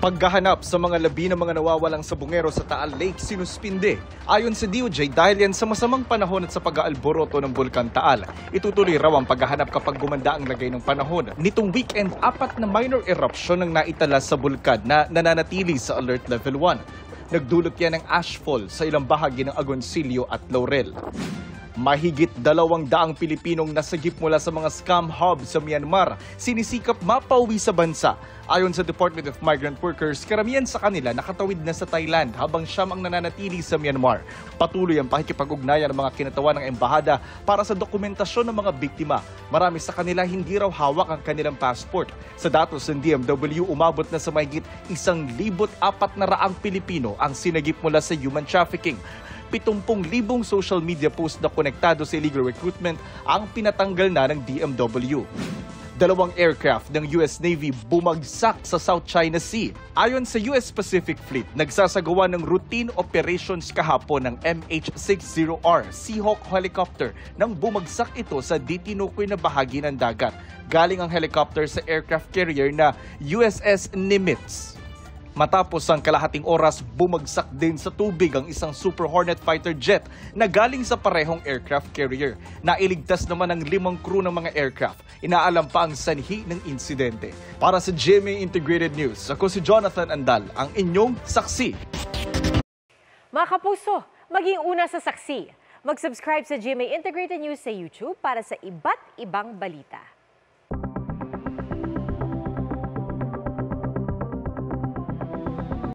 Paghahanap sa mga labi ng mga nawawalang sabungero sa Taal Lake sinuspinde. Ayon sa DOJ, dahil yan sa masamang panahon at sa pag-aalboroto ng Bulkan Taal. Itutuloy raw ang paghahanap kapag gumanda ang lagay ng panahon. Nitong weekend, 4 na minor eruption ang naitala sa bulkan na nananatili sa Alert Level 1. Nagdulot yan ng ashfall sa ilang bahagi ng Agoncillo at Laurel. Mahigit 200 Pilipinong nasagip mula sa mga scam hub sa Myanmar, sinisikap mapauwi sa bansa. Ayon sa Department of Migrant Workers, karamihan sa kanila nakatawid na sa Thailand habang siyam ang nananatili sa Myanmar. Patuloy ang pakikipag-ugnayan ng mga kinatawan ng embahada para sa dokumentasyon ng mga biktima. Marami sa kanila hindi raw hawak ang kanilang passport. Sa datos ng DMW, umabot na sa mahigit 1,400 Pilipino ang sinagip mula sa human trafficking. 70,000 social media post na konektado sa illegal recruitment ang pinatanggal na ng DMW. 2 aircraft ng US Navy bumagsak sa South China Sea. Ayon sa US Pacific Fleet, nagsasagawa ng routine operations kahapon ng MH-60R Seahawk helicopter nang bumagsak ito sa di tinukoy na bahagi ng dagat. Galing ang helicopter sa aircraft carrier na USS Nimitz. Matapos ang kalahating oras, bumagsak din sa tubig ang isang Super Hornet fighter jet na galing sa parehong aircraft carrier. Nailigtas naman ang 5 crew ng mga aircraft. Inaalam pa ang sanhi ng insidente. Para sa GMA Integrated News, ako si Jonathan Andal, ang inyong saksi. Mga kapuso, maging una sa saksi. Mag-subscribe sa GMA Integrated News sa YouTube para sa iba't ibang balita.